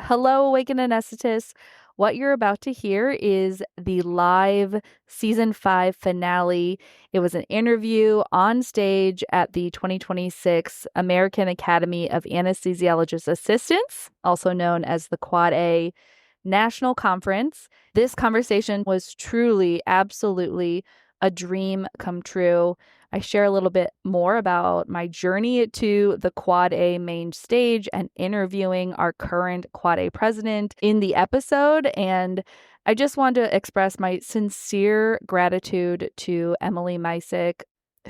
Hello, Awaken Anesthetists. What you're about to hear is the live season 5 finale. It was an interview on stage at the 2026 American Academy of Anesthesiologist Assistants, also known as the AAA National Conference. This conversation was truly, absolutely a dream come true. I share a little bit more about my journey to the Quad A main stage and interviewing our current Quad A president in the episode. And I just want to express my sincere gratitude to Emily Mycyk,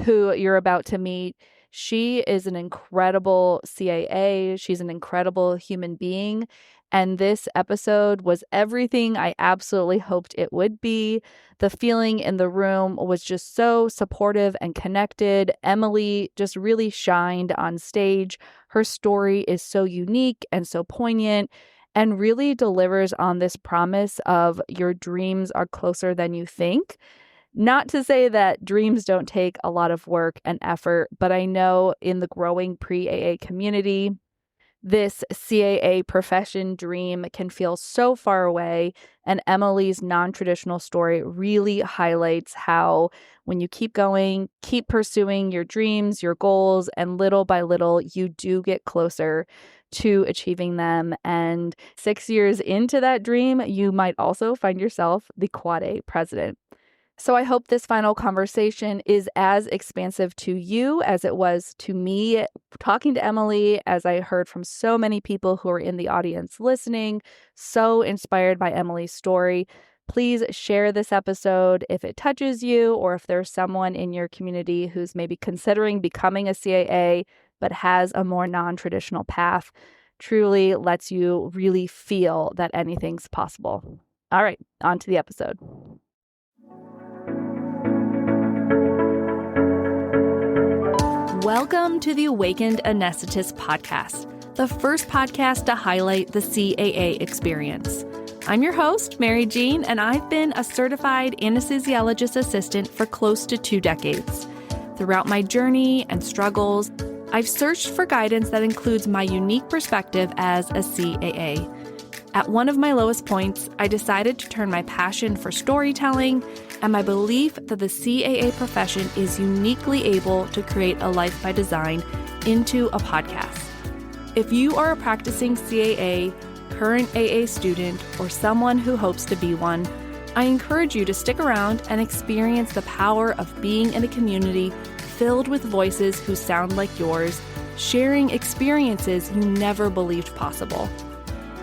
who you're about to meet. She is an incredible CAA. She's an incredible human being. And this episode was everything I absolutely hoped it would be. The feeling in the room was just so supportive and connected. Emily just really shined on stage. Her story is so unique and so poignant and really delivers on this promise of your dreams are closer than you think. Not to say that dreams don't take a lot of work and effort, but I know in the growing pre-AA community, this CAA profession dream can feel so far away, and Emily's non-traditional story really highlights how when you keep going, keep pursuing your dreams, your goals, and little by little, you do get closer to achieving them. And 6 years into that dream, you might also find yourself the Quad A president. So I hope this final conversation is as expansive to you as it was to me talking to Emily, as I heard from so many people who are in the audience listening, so inspired by Emily's story. Please share this episode if it touches you, or if there's someone in your community who's maybe considering becoming a CAA but has a more non-traditional path. Truly lets you really feel that anything's possible. All right, on to the episode. Welcome to the Awakened Anesthetist podcast, the first podcast to highlight the CAA experience. I'm your host, Mary Jean, and I've been a certified anesthesiologist assistant for close to 2 decades. Throughout my journey and struggles, I've searched for guidance that includes my unique perspective as a CAA. At one of my lowest points, I decided to turn my passion for storytelling and my belief that the CAA profession is uniquely able to create a life by design into a podcast. If you are a practicing CAA, current AA student, or someone who hopes to be one, I encourage you to stick around and experience the power of being in a community filled with voices who sound like yours, sharing experiences you never believed possible.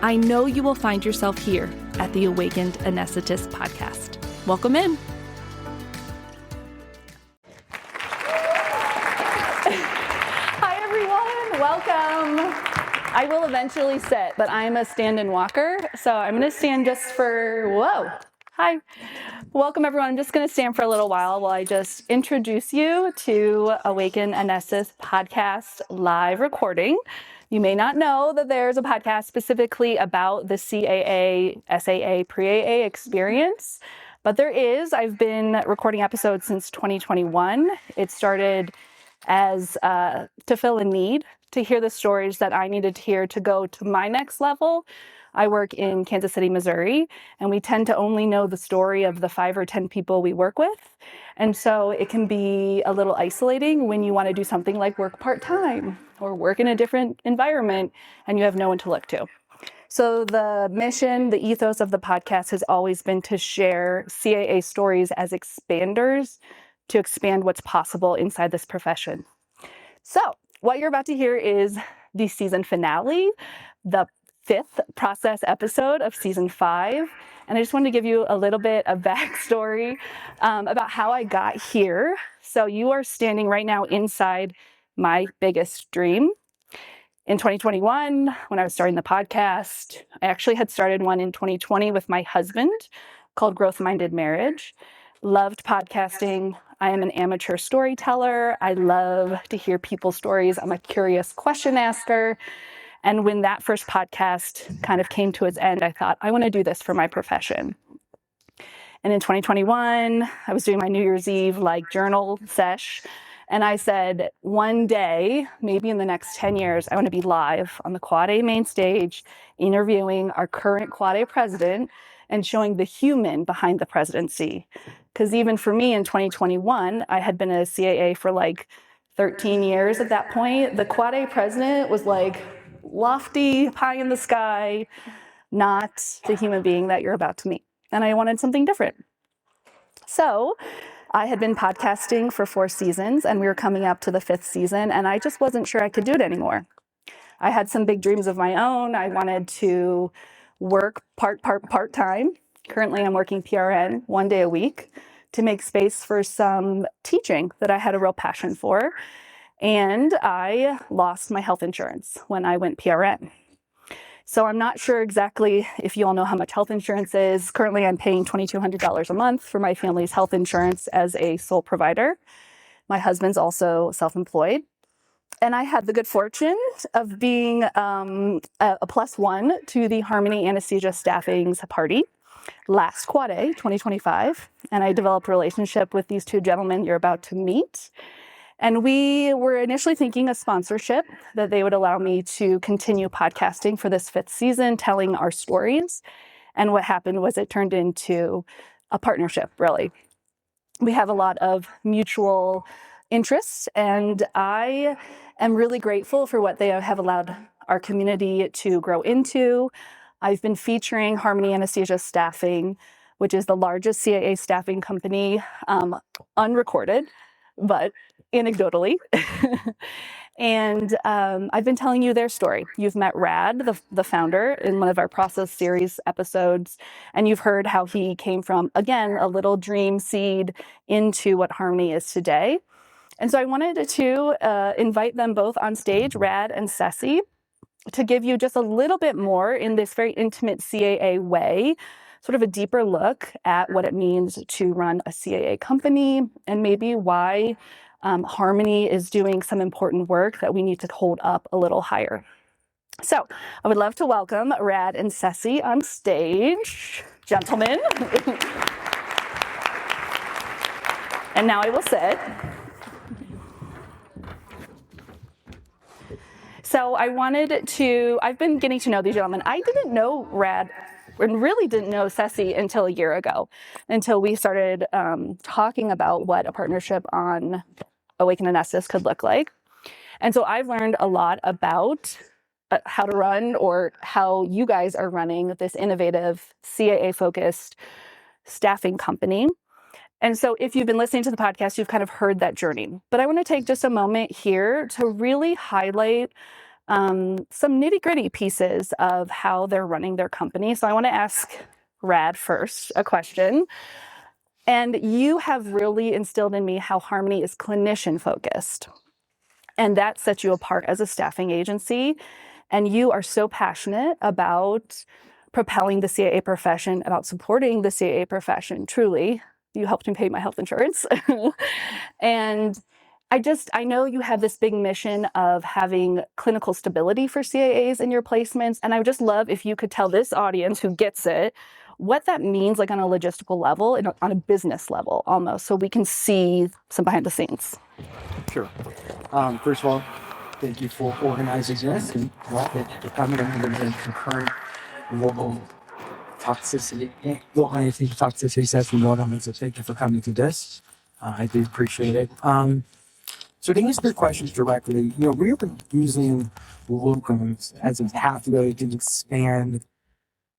I know you will find yourself here at the Awakened Anesthetist podcast. Welcome in. Hi, everyone. Welcome. I will eventually sit, but I'm a stand-in walker, so I'm going to stand just for, whoa. Hi. Welcome, everyone. I'm just going to stand for a little while I just introduce you to Awaken Anesthetist podcast live recording. You may not know that there's a podcast specifically about the CAA, SAA, pre-AA experience, but there is. I've been recording episodes since 2021. It started as to fill a need, to hear the stories that I needed to hear to go to my next level. I work in Kansas City, Missouri, and we tend to only know the story of the 5 or 10 people we work with. And so it can be a little isolating when you want to do something like work part-time or work in a different environment and you have no one to look to. So the mission, the ethos of the podcast has always been to share CAA stories as expanders to expand what's possible inside this profession. So what you're about to hear is the season finale, the 5th process episode of season 5. And I just wanted to give you a little bit of backstory about how I got here. So you are standing right now inside my biggest dream. In 2021, when I was starting the podcast, I actually had started one in 2020 with my husband called Growth Minded Marriage. Loved podcasting. I am an amateur storyteller. I love to hear people's stories. I'm a curious question asker. And when that first podcast kind of came to its end, I thought, I want to do this for my profession. And in 2021, I was doing my New Year's Eve journal sesh, And I said, one day, maybe in the next 10 years, I want to be live on the Quad A main stage, interviewing our current Quad A president and showing the human behind the presidency. Because even for me in 2021, I had been a CAA for like 13 years at that point. The Quad A president was like lofty, pie in the sky, not the human being that you're about to meet. And I wanted something different. So I had been podcasting for 4 seasons, and we were coming up to the 5th season, and I just wasn't sure I could do it anymore. I had some big dreams of my own. I wanted to work part-time. Currently, I'm working PRN 1 day a week to make space for some teaching that I had a real passion for. And I lost my health insurance when I went PRN. So I'm not sure exactly if you all know how much health insurance is. Currently, I'm paying $2,200 a month for my family's health insurance as a sole provider. My husband's also self-employed. And I had the good fortune of being a +1 to the Harmony Anesthesia Staffing's party last Quad A 2025. And I developed a relationship with these 2 gentlemen you're about to meet. And we were initially thinking a sponsorship that they would allow me to continue podcasting for this 5th season, telling our stories. And what happened was it turned into a partnership, really. We have a lot of mutual interests, and I am really grateful for what they have allowed our community to grow into. I've been featuring Harmony Anesthesia Staffing, which is the largest CAA staffing company, unrecorded, but anecdotally. And I've been telling you their story. You've met Rad, the founder, in one of our Process Series episodes, and you've heard how he came from, again, a little dream seed into what Harmony is today. And so I wanted to invite them both on stage, Rad and Ceci, to give you just a little bit more in this very intimate CAA way, sort of a deeper look at what it means to run a CAA company and maybe why Harmony is doing some important work that we need to hold up a little higher. So I would love to welcome Rad and Ceci on stage. Gentlemen. And now I will sit. So I've been getting to know these gentlemen. I didn't know Rad and really didn't know Ceci until a year ago, until we started talking about what a partnership on Awaken Anesthis could look like. And so I've learned a lot about how to run, or how you guys are running this innovative CAA-focused staffing company. And so if you've been listening to the podcast, you've kind of heard that journey. But I want to take just a moment here to really highlight some nitty-gritty pieces of how they're running their company. So I want to ask Rad first a question. And you have really instilled in me how Harmony is clinician-focused. And that sets you apart as a staffing agency. And you are so passionate about propelling the CAA profession, about supporting the CAA profession, truly. You helped me pay my health insurance. And I know you have this big mission of having clinical stability for CAAs in your placements. And I would just love if you could tell this audience who gets it, what that means, like on a logistical level and on a business level almost, so we can see some behind the scenes. Sure. First of all, thank you for organizing this and for coming in the concurrent global toxicity session. So thank you for coming to this. I do appreciate it. So to answer the questions directly, we're using locums as a pathway to expand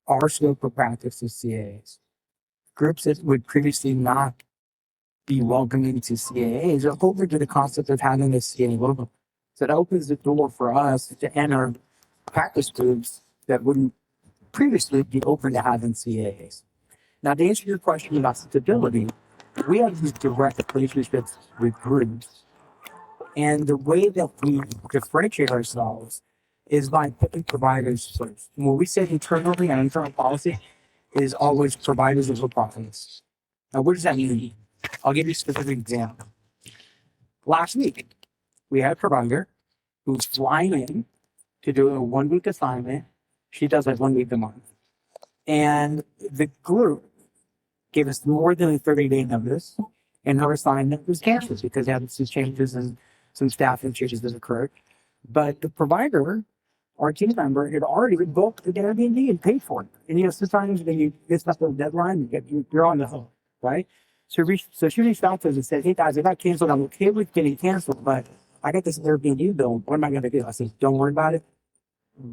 our scope of practice to CAAs. Groups that would previously not be welcoming to CAAs are open to the concept of having a CAA locum. So it opens the door for us to enter practice groups that wouldn't previously be open to having CAAs. Now, to answer your question about stability, we have these direct relationships with groups. And the way that we differentiate ourselves is by putting providers first. And what we say internally, and internal policy, is always providers over profits. Now, what does that mean? I'll give you a specific example. Last week, we had a provider who's flying in to do a 1-week assignment. She does like 1 week a month. And the group gave us more than a 30-day notice and her assignment was canceled because they had some changes and some staffing changes that occurred. But the provider, our team member, had already booked the Airbnb and paid for it. And sometimes when you miss up the deadline, you're on the hook, right? So she reached out to us and said, "Hey guys, I got canceled. I'm okay with getting canceled, but I got this Airbnb bill. What am I going to do?" I said, "Don't worry about it.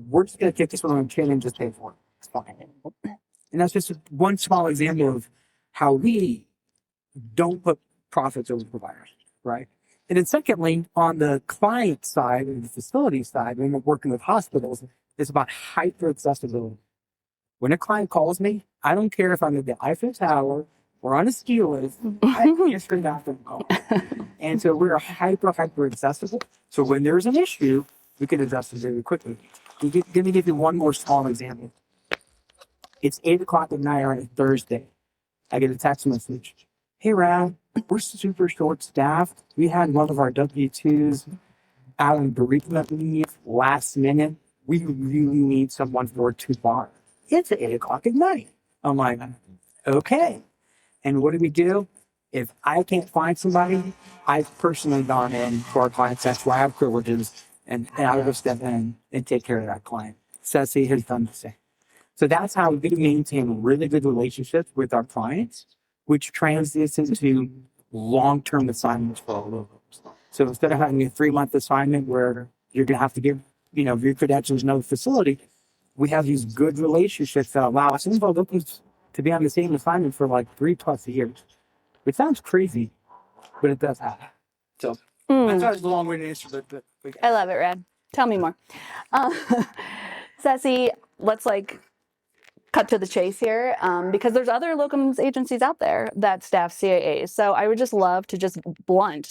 We're just going to kick this one on the chin and just pay for it. It's fine." And that's just one small example of how we don't put profits over providers, right? And then secondly, on the client side and the facility side, when we're working with hospitals, it's about hyper accessibility. When a client calls me, I don't care if I'm at the Eiffel Tower or on a ski lift, I can answer that phone call. And so we're hyper accessible. So when there's an issue, we can adjust it very quickly. Let me give you one more small example. It's 8:00 at night on a Thursday. I get a text message. "Hey, Rad, we're super short staffed. We had one of our W-2s out on bereavement leave last minute. We really need someone for tomorrow." It's at 8:00 at night. I'm like, okay. And what do? If I can't find somebody, I've personally gone in for our clients. That's why I have privileges, and I will step in and take care of that client. Ceci has done the same. So that's how we maintain really good relationships with our clients, which translates into long-term assignments for our locals. So instead of having a 3-month assignment where you're going to have to give, your credentials to another facility, we have these good relationships that allow some of our locals to be on the same assignment for like 3+ years. Which sounds crazy, but it does happen. So that's a long way to answer, but I love it, Rad. Tell me more. Ceci, let's cut to the chase here, because there's other locums agencies out there that staff CAAs. So I would just love to just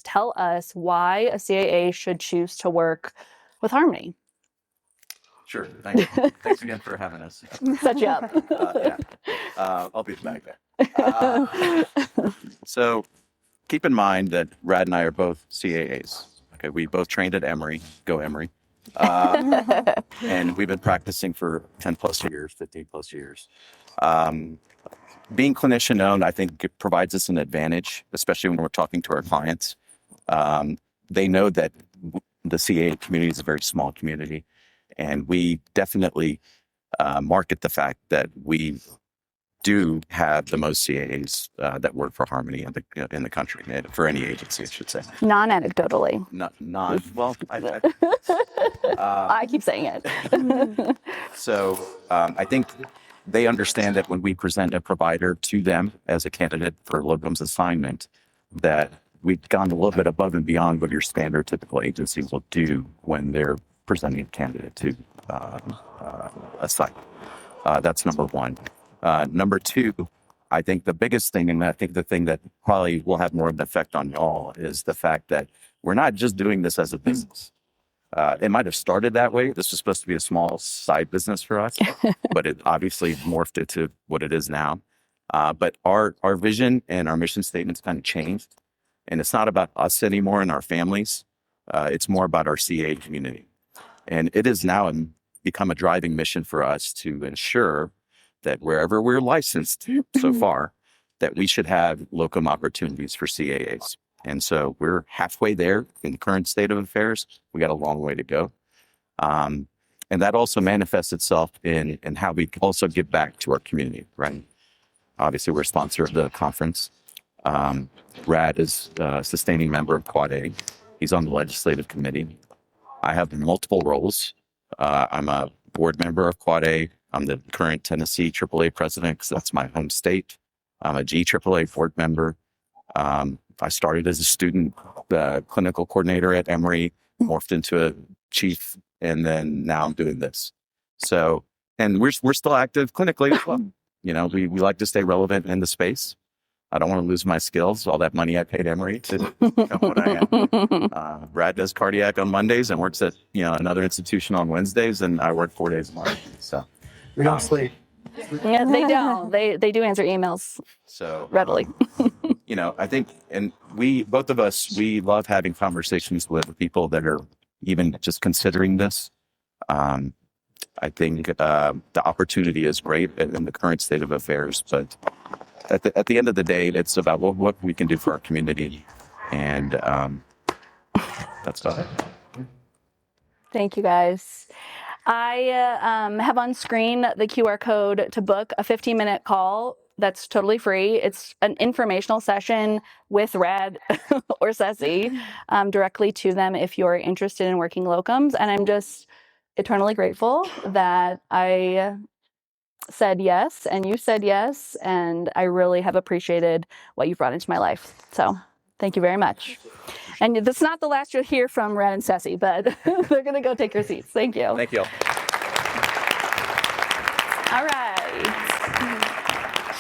tell us why a CAA should choose to work with Harmony. Sure. Thanks again for having us. Set you up. Yeah. I'll be back there. So keep in mind that Rad and I are both CAAs. Okay, we both trained at Emory. Go Emory. And we've been practicing for 10+ years, 15+ years. Being clinician owned, I think it provides us an advantage, especially when we're talking to our clients. They know that the CAA community is a very small community, and we definitely market the fact that we do have the most CAAs that work for Harmony in the country, for any agency, I should say. Non-anecdotally. Well, I keep saying it. So I think they understand that when we present a provider to them as a candidate for locums assignment, that we've gone a little bit above and beyond what your standard typical agency will do when they're presenting a candidate to a site. That's number one. Number two, I think the biggest thing, and I think the thing that probably will have more of an effect on y'all, is the fact that we're not just doing this as a business. It might have started that way. This was supposed to be a small side business for us, but it obviously morphed it to what it is now. But our vision and our mission statements kind of changed. And it's not about us anymore and our families. It's more about our CA community. And it is now become a driving mission for us to ensure that wherever we're licensed so far, that we should have locum opportunities for CAAs. And so we're halfway there in the current state of affairs. We got a long way to go. And that also manifests itself in how we also give back to our community, right? Obviously, we're a sponsor of the conference. Rad is a sustaining member of Quad A. He's on the legislative committee. I have multiple roles. I'm a board member of Quad A. I'm the current Tennessee AAA President, because that's my home state. I'm a GAAA board member. I started as a student clinical coordinator at Emory, morphed into a chief, and then now I'm doing this. So, and we're still active clinically as well. We like to stay relevant in the space. I don't want to lose my skills, all that money I paid Emory to become what I am. Brad does cardiac on Mondays and works at another institution on Wednesdays, and I work 4 days a month. So we don't sleep. Yeah, they don't. They do answer emails readily. I think, and both of us, we love having conversations with people that are even just considering this. I think the opportunity is great in the current state of affairs, but at the end of the day, it's about what we can do for our community. And that's about it. Thank you, guys. I have on screen the QR code to book a 15-minute call. That's totally free. It's an informational session with Rad or Ceci directly to them if you're interested in working locums. And I'm just eternally grateful that I said yes and you said yes. And I really have appreciated what you've brought into my life. So thank you very much. And that's not the last you'll hear from Rad and Ceci, but they're going to go take your seats. Thank you. Thank you. All right.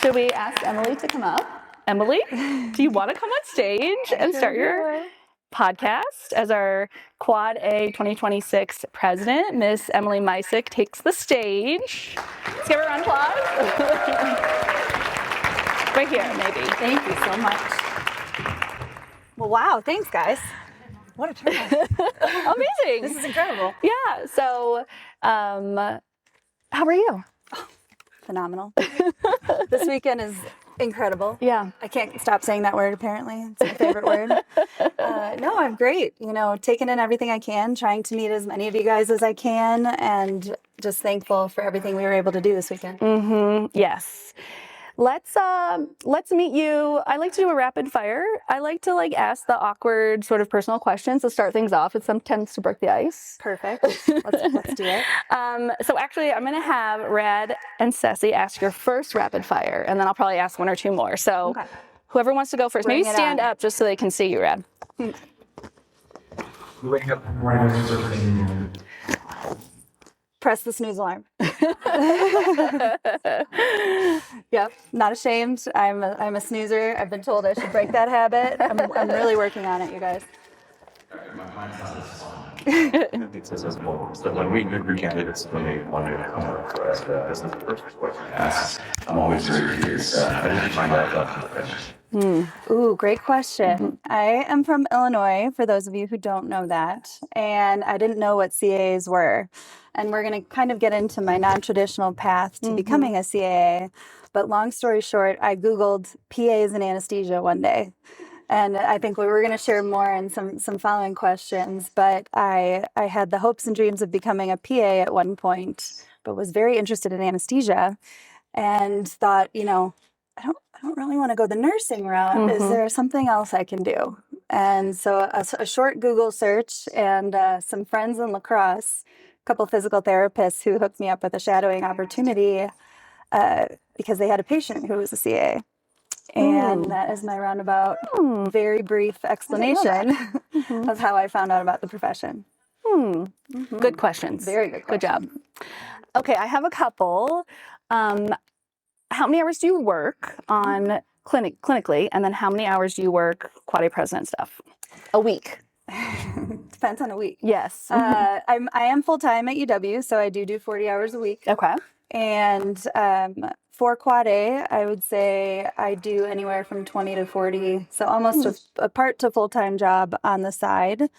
Should we ask Emily to come up? Emily, do you want to come on stage and start your podcast as our Quad A 2026 president? Miss Emily Mycyk takes the stage. Let's give her a round of applause. Right here, maybe. Thank you so much. Well, wow. Thanks, guys. What a turnout. Amazing. This is incredible. Yeah. So, how are you? Phenomenal. This weekend is incredible. Yeah. I can't stop saying that word, apparently. It's my favorite word. No, I'm great. You know, taking in everything I can, trying to meet as many of you guys as I can, and just thankful for everything we were able to do this weekend. Yes. Let's meet you. I like to do a rapid fire. I like to ask the awkward sort of personal questions to start things off. It sometimes to break the ice. Perfect. Let's do it. So actually, I'm going to have Rad and Ceci ask your first rapid fire, and then I'll probably ask one or two more. So Okay. whoever wants to go first, maybe Bring it stand on. up just so they can see you, Rad. You wake up in the morning and first thing Press the snooze alarm. Yep, not ashamed. I'm a snoozer. I've been told I should break that habit. I'm really working on it, you guys. So when we interview candidates, when they want to come up for us, this is the first question I ask. I'm always very curious. How did you find out about the profession? Ooh, great question. I am from Illinois, for those of you who don't know that, and I didn't know what CAAs were. And we're going to kind of get into my non-traditional path to becoming a CAA. But long story short, I Googled PAs in anesthesia one day. And I think we were going to share more in some following questions. But I had the hopes and dreams of becoming a PA at one point, but was very interested in anesthesia and thought, you know, I don't really want to go the nursing route. Is there something else I can do? And so a short Google search and some friends in lacrosse, a couple physical therapists who hooked me up with a shadowing opportunity because they had a patient who was a CA. And that is my roundabout, very brief explanation of how I found out about the profession. Good questions. Very good Good job. Okay, I have a couple. How many hours do you work on clinically, and then how many hours do you work Quad A President stuff? A week. Depends on a week. Yes. I am full-time at UW, so I do 40 hours a week. Okay. And for Quad A, I would say I do anywhere from 20 to 40, so almost a part to full-time job on the side.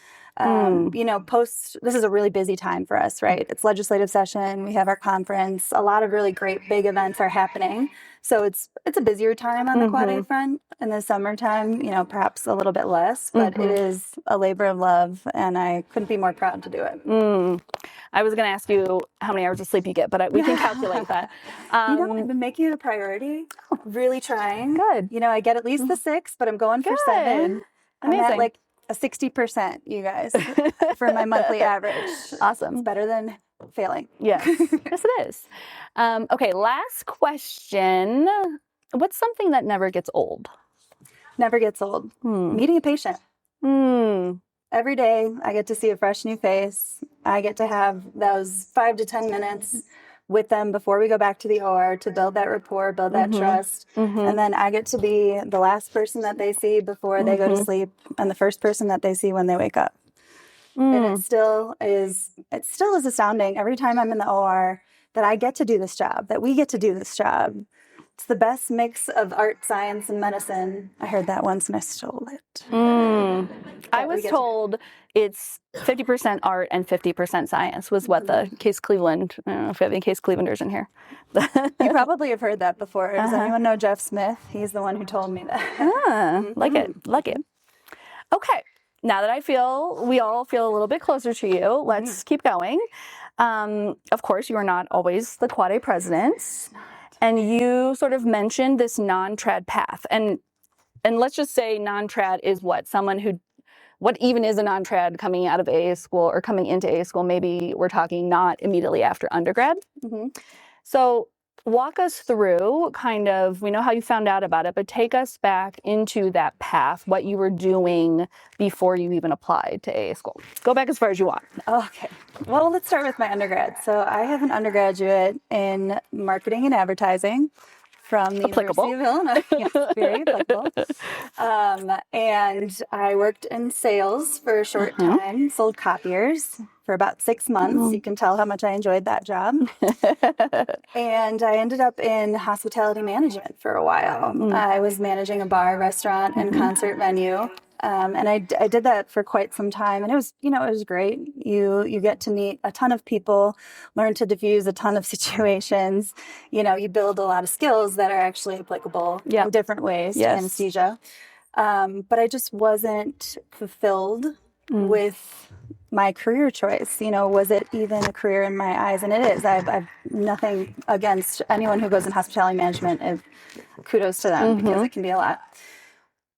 You know, this is a really busy time for us, right? It's legislative session. We have our conference. A lot of really great big events are happening. So it's a busier time on the Quad A front. In the summertime, you know, perhaps a little bit less, but it is a labor of love, and I couldn't be more proud to do it. I was going to ask you how many hours of sleep you get, but we can calculate that. You know, I've been making it a priority, really trying. Good. You know, I get at least the 6, but I'm going for 7. I'm Amazing. at like a 60%, you guys, for my monthly average. Awesome. It's better than failing. Yes. Yes, it is. Okay, last question. What's something that never gets old? Never gets old. Meeting a patient. Every day I get to see a fresh new face. I get to have those 5 to 10 minutes with them before we go back to the OR to build that rapport, build that trust. And then I get to be the last person that they see before they go to sleep and the first person that they see when they wake up. And it still is astounding every time I'm in the OR that I get to do this job, that we get to do this job. It's the best mix of art, science, and medicine. I heard that once and I stole it. I was told it's 50% art and 50% science was what the Case Cleveland, I don't know if we have any Case Clevelanders in here. You probably have heard that before. Does anyone know Jeff Smith? He's the one who told me that. Like it. Okay. Now that we all feel a little bit closer to you, let's keep going. Of course, you are not always the Quad A president. And you sort of mentioned this non-trad path. And let's just say non-trad is what? What even is a non-trad coming out of AA school or coming into AA school? Maybe we're talking not immediately after undergrad. So walk us through we know how you found out about it, but take us back into that path, what you were doing before you even applied to AA school. Go back as far as you want. Okay. Well, let's start with my undergrad. So I have an undergraduate in marketing and advertising from the University of Illinois. Yes, very applicable. And I worked in sales for a short time, sold copiers for about 6 months. You can tell how much I enjoyed that job. And I ended up in hospitality management for a while. I was managing a bar, restaurant, and concert venue. And I did that for quite some time, and it was great. You get to meet a ton of people, learn to diffuse a ton of situations. You build a lot of skills that are actually applicable in different ways to anesthesia. But I just wasn't fulfilled with my career choice. Was it even a career in my eyes? And it is. I've nothing against anyone who goes in hospitality management. Kudos to them because it can be a lot.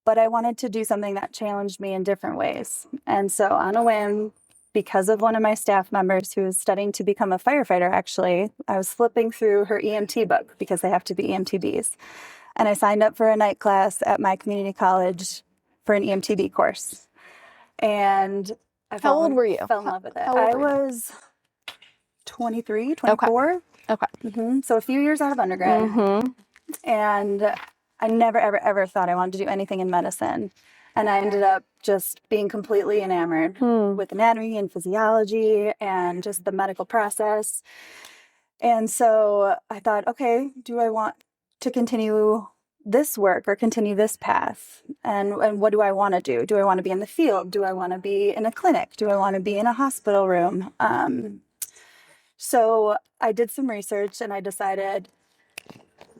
But I wanted to do something that challenged me in different ways. And so on a whim, because of one of my staff members who was studying to become a firefighter, actually, I was flipping through her EMT book because they have to be EMTBs. And I signed up for a night class at my community college for an EMTB course. And How old were you? Fell in love with it. I was 23, 24. Okay. So a few years out of undergrad. And I never, ever, ever thought I wanted to do anything in medicine. And I ended up just being completely enamored with anatomy and physiology and just the medical process. And so I thought, okay, do I want to continue this work or continue this path? And what do I want to do? Do I want to be in the field? Do I want to be in a clinic? Do I want to be in a hospital room? So I did some research and I decided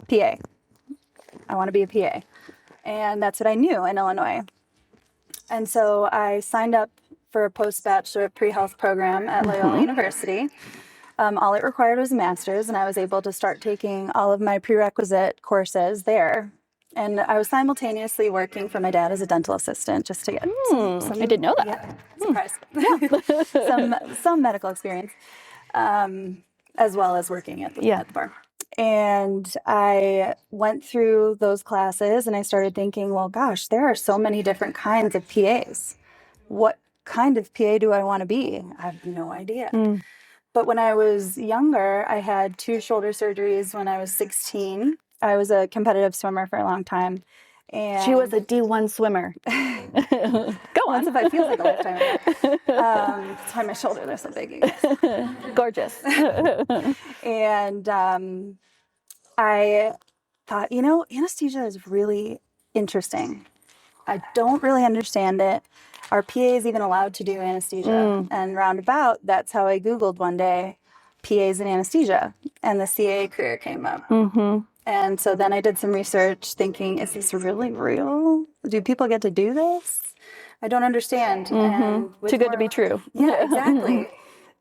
PA. I want to be a PA. And that's what I knew in Illinois. And so I signed up for a post-bachelor pre-health program at Loyola University. All it required was a master's, and I was able to start taking all of my prerequisite courses there. And I was simultaneously working for my dad as a dental assistant just to get some I didn't know that. Yeah, surprise. some medical experience, as well as working at the bar. And I went through those classes and I started thinking, well, gosh, there are so many different kinds of PAs. What kind of PA do I want to be? I have no idea. But when I was younger, I had 2 shoulder surgeries when I was 16. I was a competitive swimmer for a long time. And she was a D1 swimmer. Go on. If I feel like a lifetime ago. That's why my shoulders are so big. Gorgeous. And I thought, anesthesia is really interesting. I don't really understand it. Are PAs even allowed to do anesthesia? And roundabout, that's how I Googled one day, PAs in anesthesia. And the CAA career came up. And so then I did some research thinking, is this really real? Do people get to do this? I don't understand. And too good to be true. Yeah, exactly.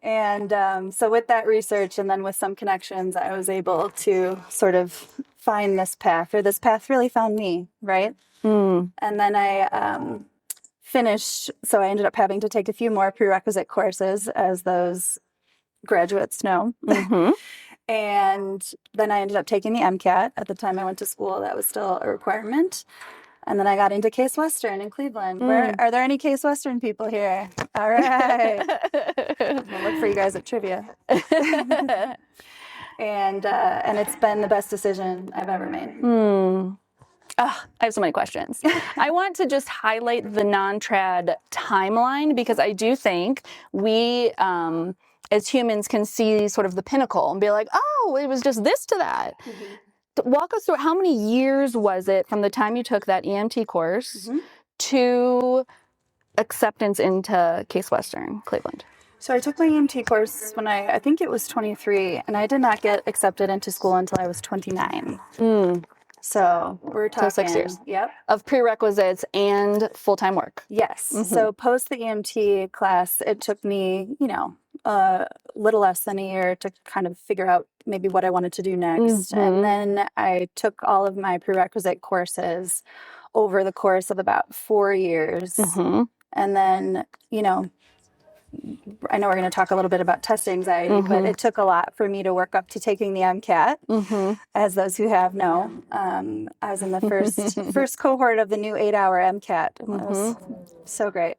And so with that research and then with some connections, I was able to sort of find this path, or this path really found me, right? And then I finished, so I ended up having to take a few more prerequisite courses, as those graduates know. And then I ended up taking the MCAT. At the time I went to school, that was still a requirement. And then I got into Case Western in Cleveland. Are there any Case Western people here? All right. I'll look for you guys at trivia. And it's been the best decision I've ever made. I have so many questions. I want to just highlight the non-trad timeline, because I do think we, as humans, can see sort of the pinnacle and be like, oh, it was just this to that. walk us through, how many years was it from the time you took that EMT course to acceptance into Case Western Cleveland? So I took my EMT course when I think it was 23, and I did not get accepted into school until I was 29. So we're talking 6 years. Yep. Of prerequisites and full-time work. Yes. So post the EMT class, it took me, a little less than a year to kind of figure out maybe what I wanted to do next. And then I took all of my prerequisite courses over the course of about 4 years. And then, I know we're going to talk a little bit about test anxiety, but it took a lot for me to work up to taking the MCAT. As those who have know, I was in the first cohort of the new 8-hour MCAT. It was so great.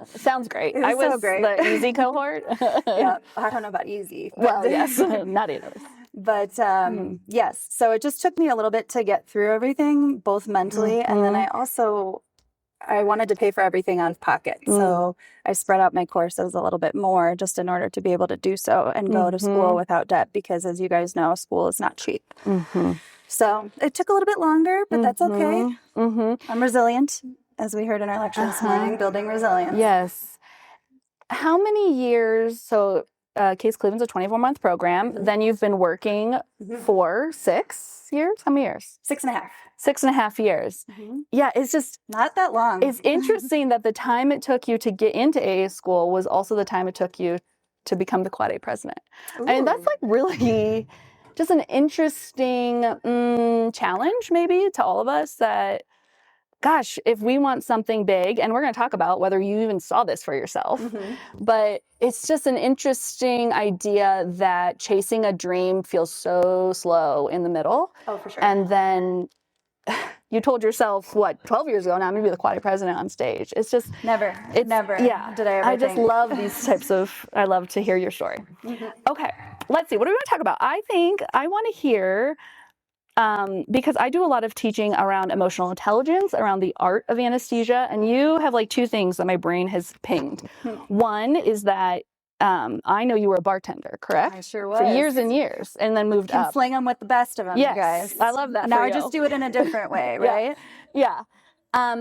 Sounds great. It was I was so great. the easy cohort. Yeah, I don't know about easy. Well, yes, not either. But yes, so it just took me a little bit to get through everything, both mentally, and then I wanted to pay for everything out of pocket. So I spread out my courses a little bit more just in order to be able to do so and go to school without debt, because as you guys know, school is not cheap. So it took a little bit longer, but that's okay. I'm resilient, as we heard in our lecture this morning, building resilience. Yes. How many years, so Case Cleveland's a 24-month program, then you've been working for 6 years? How many years? 6.5. 6.5 years. Yeah, it's just not that long. It's interesting that the time it took you to get into AA school was also the time it took you to become the Quad A president. And that's like really just an interesting challenge maybe to all of us, that gosh, if we want something big, and we're going to talk about whether you even saw this for yourself, but it's just an interesting idea that chasing a dream feels so slow in the middle. Oh, for sure. And then you told yourself, 12 years ago now, I'm going to be the Quad A president on stage. It's just never did I ever I just think. love these types of, I love to hear your story. Okay, let's see. What do we want to talk about? I think I want to hear, because I do a lot of teaching around emotional intelligence, around the art of anesthesia, and you have like 2 things that my brain has pinged. One is that I know you were a bartender, correct? I sure was. For years and years, and then moved up. Sling them with the best of them, Yes, you guys. I love that. Now I just do it in a different way, right? Yeah.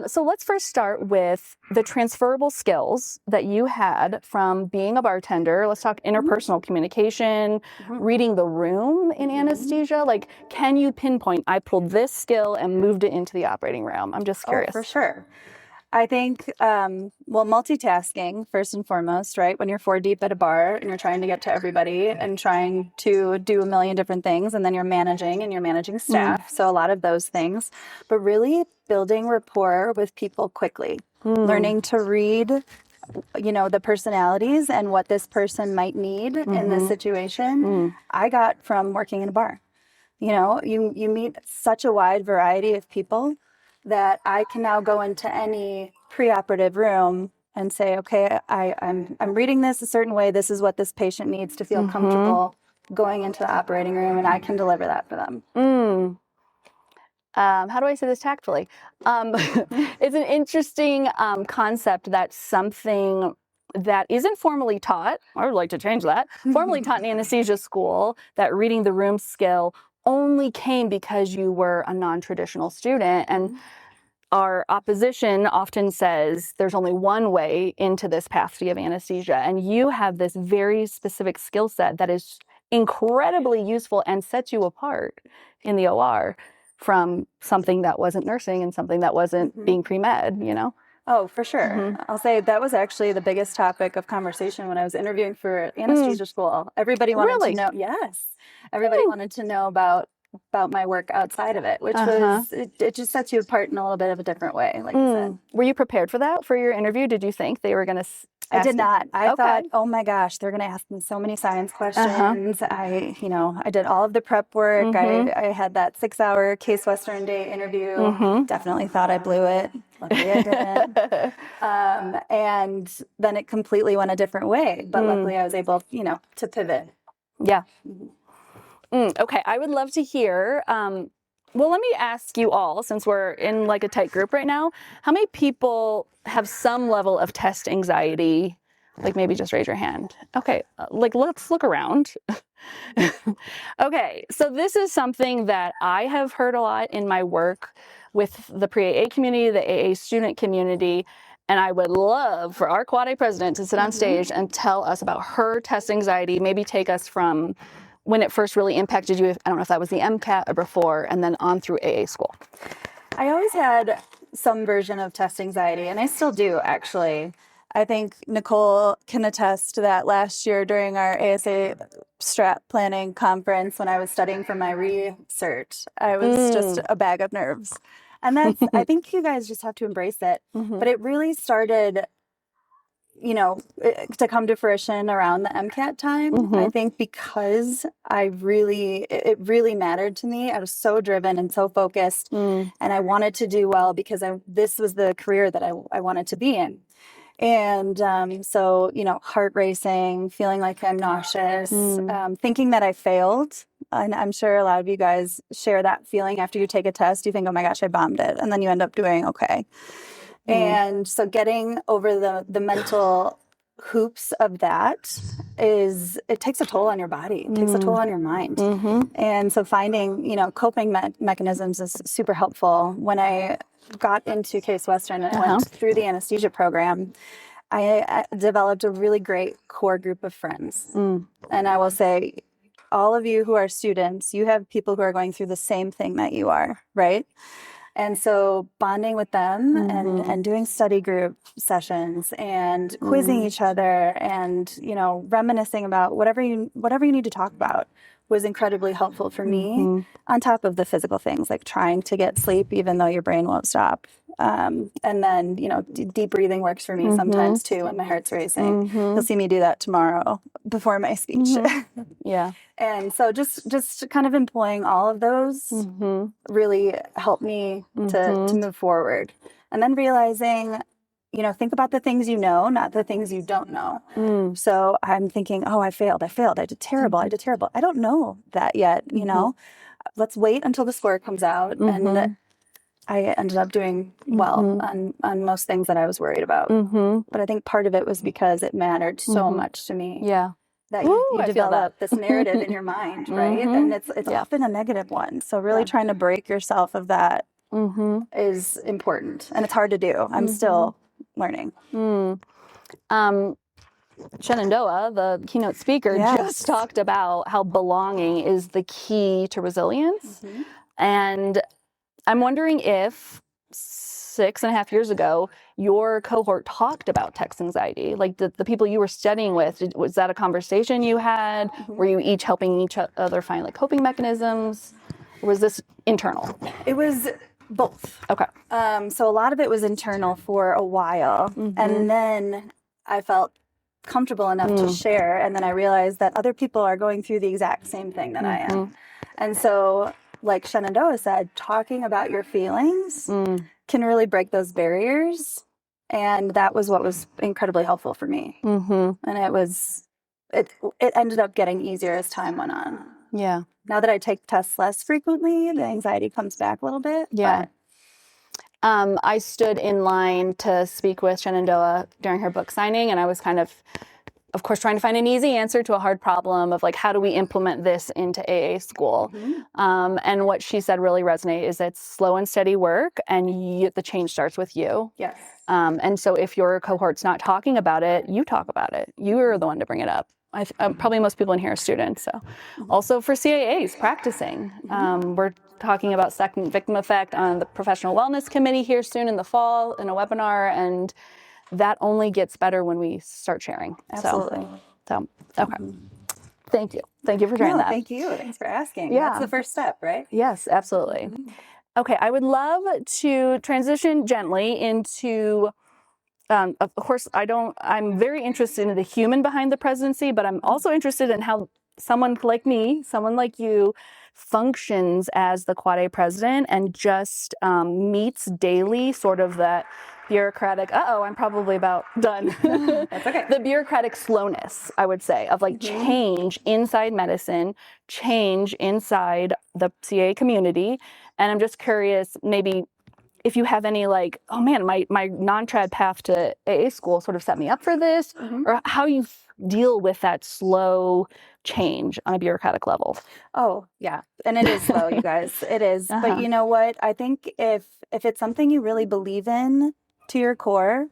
So let's first start with the transferable skills that you had from being a bartender. Let's talk interpersonal communication, reading the room in anesthesia. Like, can you pinpoint, I pulled this skill and moved it into the operating room? I'm just curious. Oh, for sure. I think, multitasking, first and foremost, right? When you're 4 deep at a bar and you're trying to get to everybody and trying to do a million different things, and then you're managing staff. So a lot of those things, but really building rapport with people quickly, learning to read, the personalities and what this person might need in this situation. I got from working in a bar. You meet such a wide variety of people that I can now go into any preoperative room and say, okay, I'm reading this a certain way. This is what this patient needs to feel comfortable going into the operating room, and I can deliver that for them. How do I say this tactfully? It's an interesting concept that something that isn't formally taught, I would like to change that, formally taught in anesthesia school, that reading the room skill only came because you were a non-traditional student. And our opposition often says there's only one way into this pathway of anesthesia. And you have this very specific skill set that is incredibly useful and sets you apart in the OR from something that wasn't nursing and something that wasn't being pre-med, Oh, for sure. I'll say that was actually the biggest topic of conversation when I was interviewing for anesthesia school. Everybody wanted to know. Yes. Everybody wanted to know about my work outside of it, which was, it just sets you apart in a little bit of a different way, like you said. Were you prepared for that for your interview? Did you think they were going to I did not. I thought, oh my gosh, they're going to ask me so many science questions. I did all of the prep work. I had that 6-hour Case Western Day interview. Definitely thought I blew it. Luckily I didn't. And then it completely went a different way. But luckily I was able, to pivot. Yeah. Okay. I would love to hear, well, let me ask you all, since we're in like a tight group right now, how many people have some level of test anxiety Like maybe just raise your hand. Okay, like let's look around. Okay, so this is something that I have heard a lot in my work with the pre-AA community, the AA student community, and I would love for our Quad A president to sit on stage and tell us about her test anxiety, maybe take us from when it first really impacted you. I don't know if that was the MCAT or before, and then on through AA school. I always had some version of test anxiety, and I still do, actually. I think Nicole can attest to that last year during our ASA strat planning conference when I was studying for my research. I was just a bag of nerves. And that's, I think you guys just have to embrace it. But it really started, you know, to come to fruition around the MCAT time. I think because it really mattered to me. I was so driven and so focused, and I wanted to do well because this was the career that I wanted to be in. And so, you know, heart racing, feeling like I'm nauseous, thinking that I failed. And I'm sure a lot of you guys share that feeling after you take a test. You think, oh my gosh, I bombed it. And then you end up doing okay. And so getting over the mental hoops of that it takes a toll on your body. It takes a toll on your mind. And so finding, you know, coping mechanisms is super helpful. When I got into Case Western and went through the anesthesia program, I developed a really great core group of friends. And I will say, all of you who are students, you have people who are going through the same thing that you are, right? And so bonding with them and doing study group sessions and quizzing each other and, you know, reminiscing about whatever you need to talk about was incredibly helpful for me, on top of the physical things like trying to get sleep even though your brain won't stop. And then, you know, deep breathing works for me sometimes too when my heart's racing. You'll see me do that tomorrow before my speech. Yeah. And so just kind of employing all of those really helped me to move forward. And then realizing, you know, think about the things you know, not the things you don't know. So I'm thinking, oh, I failed. I did terrible. I don't know that yet, you know. Let's wait until the score comes out. And I ended up doing well on most things that I was worried about. But I think part of it was because it mattered so much to me. Yeah. That you develop this narrative in your mind, right? And it's often a negative one. So really trying to break yourself of that is important. And it's hard to do. I'm still learning. Shenandoah, the keynote speaker, just talked about how belonging is the key to resilience. And I'm wondering if 6.5 years ago, your cohort talked about text anxiety. Like the people you were studying with, was that a conversation you had? Were you each helping each other find like coping mechanisms? Or was this internal? It was both. Okay. So a lot of it was internal for a while. And then I felt comfortable enough to share. And then I realized that other people are going through the exact same thing that I am. And so, like Shenandoah said, talking about your feelings can really break those barriers. And that was what was incredibly helpful for me. And it ended up getting easier as time went on. Yeah. Now that I take tests less frequently, the anxiety comes back a little bit. Yeah. I stood in line to speak with Shenandoah during her book signing, and I was kind of course, trying to find an easy answer to a hard problem of like, how do we implement this into AA school? And what she said really resonated is it's slow and steady work, and the change starts with you. Yes. And so if your cohort's not talking about it, you talk about it. You're the one to bring it up. Probably most people in here are students. So also for CAAs, practicing. We're talking about second victim effect on the professional wellness committee here soon in the fall in a webinar, and that only gets better when we start sharing. Absolutely. So okay. Thank you. Thank you for sharing that. Thank you. Thanks for asking. Yeah. That's the first step, right? Yes, absolutely. Okay, I would love to transition gently into, of course, I'm very interested in the human behind the presidency, but I'm also interested in how someone like me, someone like you, functions as the Quad A president and just meets daily sort of that bureaucratic, I'm probably about done. That's okay. The bureaucratic slowness, I would say, of like change inside medicine, change inside the CA community. And I'm just curious, maybe if you have any like, oh man, my non-trad path to AA school sort of set me up for this, or how you deal with that slow change on a bureaucratic level. Oh, yeah. And it is slow, you guys. It is. But you know what? I think if it's something you really believe in to your core,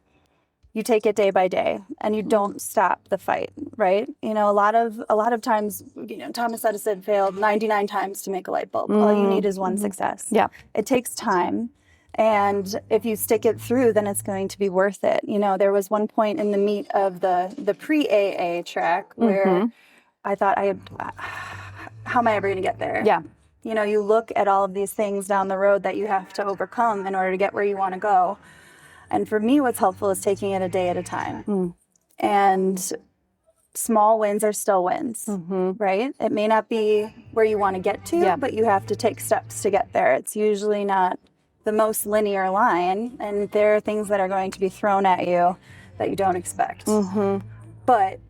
you take it day by day and you don't stop the fight, right? You know, a lot of times, you know, Thomas Edison failed 99 times to make a light bulb. All you need is one success. Yeah. It takes time. And if you stick it through, then it's going to be worth it. You know, there was one point in the meat of the pre-AA track where I thought, how am I ever going to get there? Yeah. You know, you look at all of these things down the road that you have to overcome in order to get where you want to go. And for me, what's helpful is taking it a day at a time. And small wins are still wins, right? It may not be where you want to get to, but you have to take steps to get there. It's usually not the most linear line, and there are things that are going to be thrown at you that you don't expect. But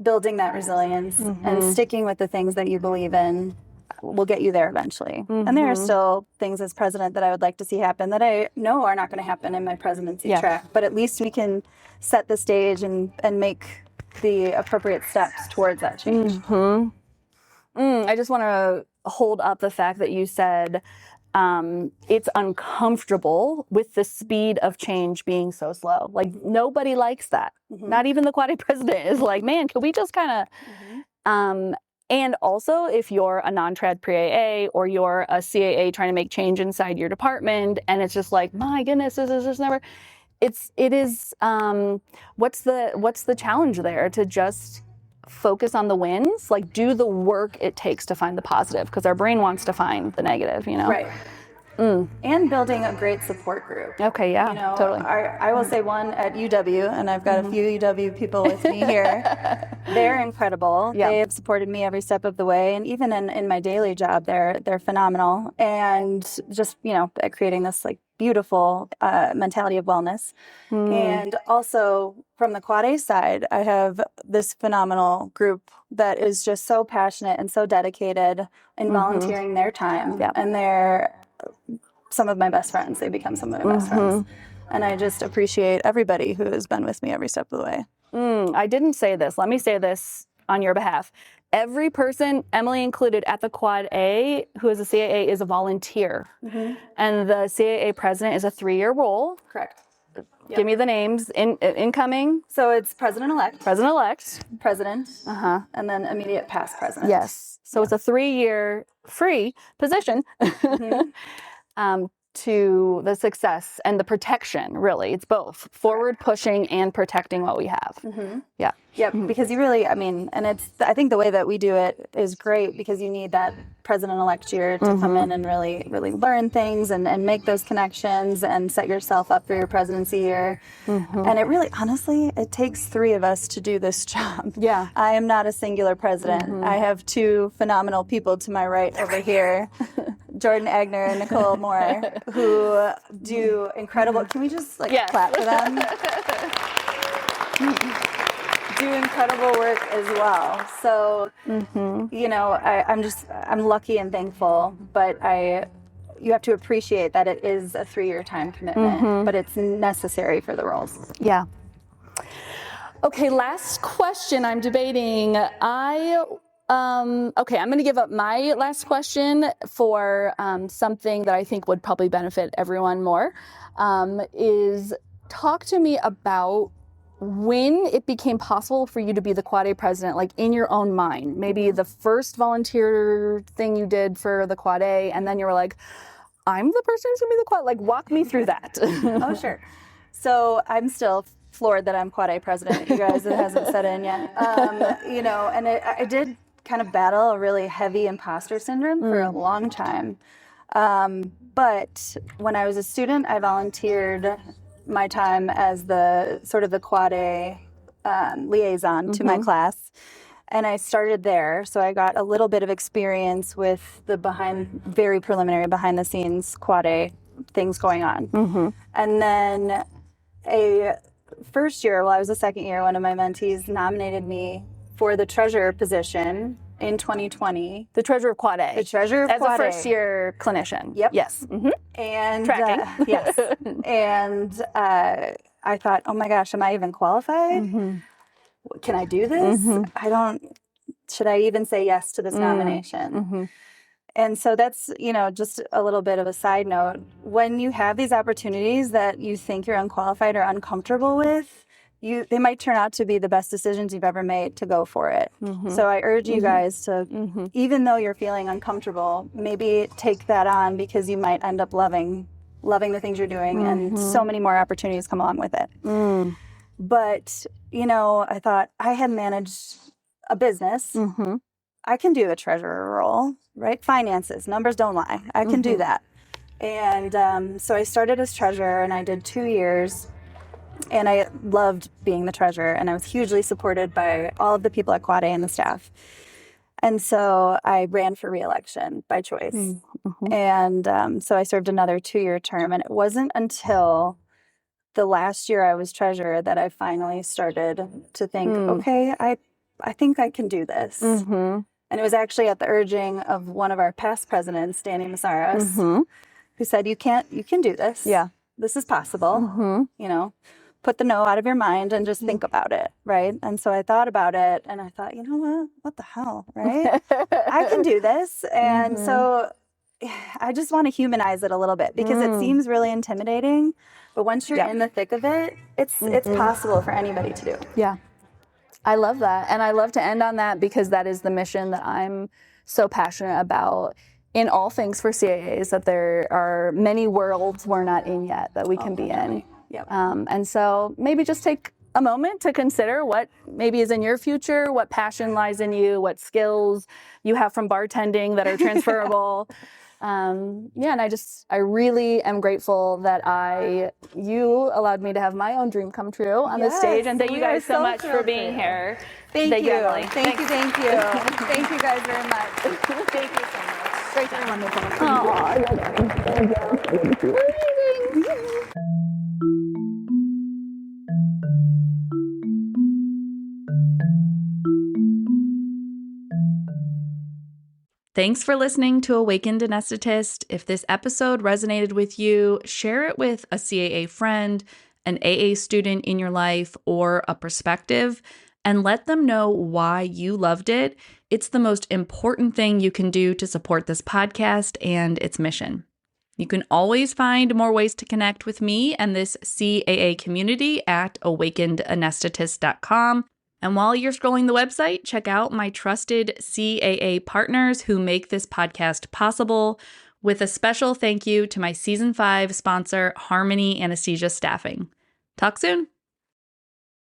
building that resilience and sticking with the things that you believe in will get you there eventually. And there are still things as president that I would like to see happen that I know are not going to happen in my presidency track, but at least we can set the stage and make the appropriate steps towards that change. I just want to hold up the fact that you said it's uncomfortable with the speed of change being so slow. Like nobody likes that. Not even the Quad A president is like, man, can we just kind of, and also, if you're a non-trad pre-AA or you're a CAA trying to make change inside your department, and it's just like, my goodness, this is just never. It is. What's the challenge there? To just focus on the wins, like do the work it takes to find the positive, because our brain wants to find the negative, you know. Right. And building a great support group. Okay, yeah, you know, totally. I will say one at UW, and I've got a few UW people with me here. They're incredible. Yeah. They have supported me every step of the way, and even in my daily job, they're phenomenal. And just, you know, at creating this like beautiful mentality of wellness. And also from the Quad A side, I have this phenomenal group that is just so passionate and so dedicated in volunteering their time. And they're some of my best friends. They become some of my best friends. And I just appreciate everybody who has been with me every step of the way. I didn't say this. Let me say this on your behalf. Every person, Emily included, at the Quad A who is a CAA is a volunteer. And the CAA president is a 3-year role. Correct. Give me the names. Incoming. So it's president-elect. President-elect. President. And then immediate past president. Yes. So it's a 3-year free position to the success and the protection, really. It's both forward pushing and protecting what we have. Yeah. Yep, because you really, I mean, and I think the way that we do it is great because you need that president-elect year to come in and really learn things and make those connections and set yourself up for your presidency year. And it really, honestly, it takes 3 of us to do this job. Yeah. I am not a singular president. I have 2 phenomenal people to my right over here, Jordan Agner and Nicole Moore, who do incredible, can we just clap for them? Do incredible work as well. So, you know, I'm lucky and thankful, but you have to appreciate that it is a 3-year time commitment, but it's necessary for the roles. Yeah. Okay, last question. I'm debating. Okay, I'm going to give up my last question for something that I think would probably benefit everyone more, is talk to me about when it became possible for you to be the Quad A president, like in your own mind, maybe the first volunteer thing you did for the Quad A, and then you were like, I'm the person who's going to be the Quad, like walk me through that. Oh, sure. So I'm still floored that I'm Quad A president. You guys, it hasn't set in yet. You know, and I did kind of battle a really heavy imposter syndrome for a long time. But when I was a student, I volunteered my time as the sort of the Quad A liaison to my class. And I started there. So I got a little bit of experience with the very preliminary behind the scenes Quad A things going on. And then a first year, I was a second year, one of my mentees nominated me for the treasurer position in 2020. The treasurer of Quad A. The treasurer of As Quad a A. first-year clinician. Yep. Yes. Mm-hmm. And Tracking. yes. And I thought, oh my gosh, am I even qualified? Can I do this? Should I even say yes to this nomination? And so that's, just a little bit of a side note. When you have these opportunities that you think you're unqualified or uncomfortable with, they might turn out to be the best decisions you've ever made to go for it. So I urge you guys to, even though you're feeling uncomfortable, maybe take that on, because you might end up loving the things you're doing, and so many more opportunities come along with it. But, I thought I had managed a business. I can do a treasurer role, right? Finances, numbers don't lie. I can do that. And so I started as treasurer, and I did 2 years, and I loved being the treasurer, and I was hugely supported by all of the people at Quad A and the staff. And so I ran for re-election by choice. And so I served another 2-year term, and it wasn't until the last year I was treasurer that I finally started to think, okay, I think I can do this. And it was actually at the urging of one of our past presidents, Danny Masaras, who said, you can do this. Yeah. This is possible. Put the no out of your mind and just think about it, right? And so I thought about it, and I thought, what the hell, right? I can do this. And so I just want to humanize it a little bit, because it seems really intimidating, but once you're in the thick of it, it's possible for anybody to do. Yeah. I love that. And I love to end on that, because that is the mission that I'm so passionate about in all things for CAAs, that there are many worlds we're not in yet that we can be in. Yep. And so maybe just take a moment to consider what maybe is in your future, what passion lies in you, what skills you have from bartending that are transferable. And I really am grateful that you allowed me to have my own dream come true on this stage. And thank you guys so much for being here. Thank you. Emily. Thank you. Thank you guys very much. Thank you so much. Great to have you. Oh, I love it. Thanks for listening to Awakened Anesthetist. If this episode resonated with you, share it with a CAA friend, an AA student in your life, or a prospective, and let them know why you loved it. It's the most important thing you can do to support this podcast and its mission. You can always find more ways to connect with me and this CAA community at awakenedanesthetist.com. And while you're scrolling the website, check out my trusted CAA partners who make this podcast possible, with a special thank you to my Season 5 sponsor, Harmony Anesthesia Staffing. Talk soon.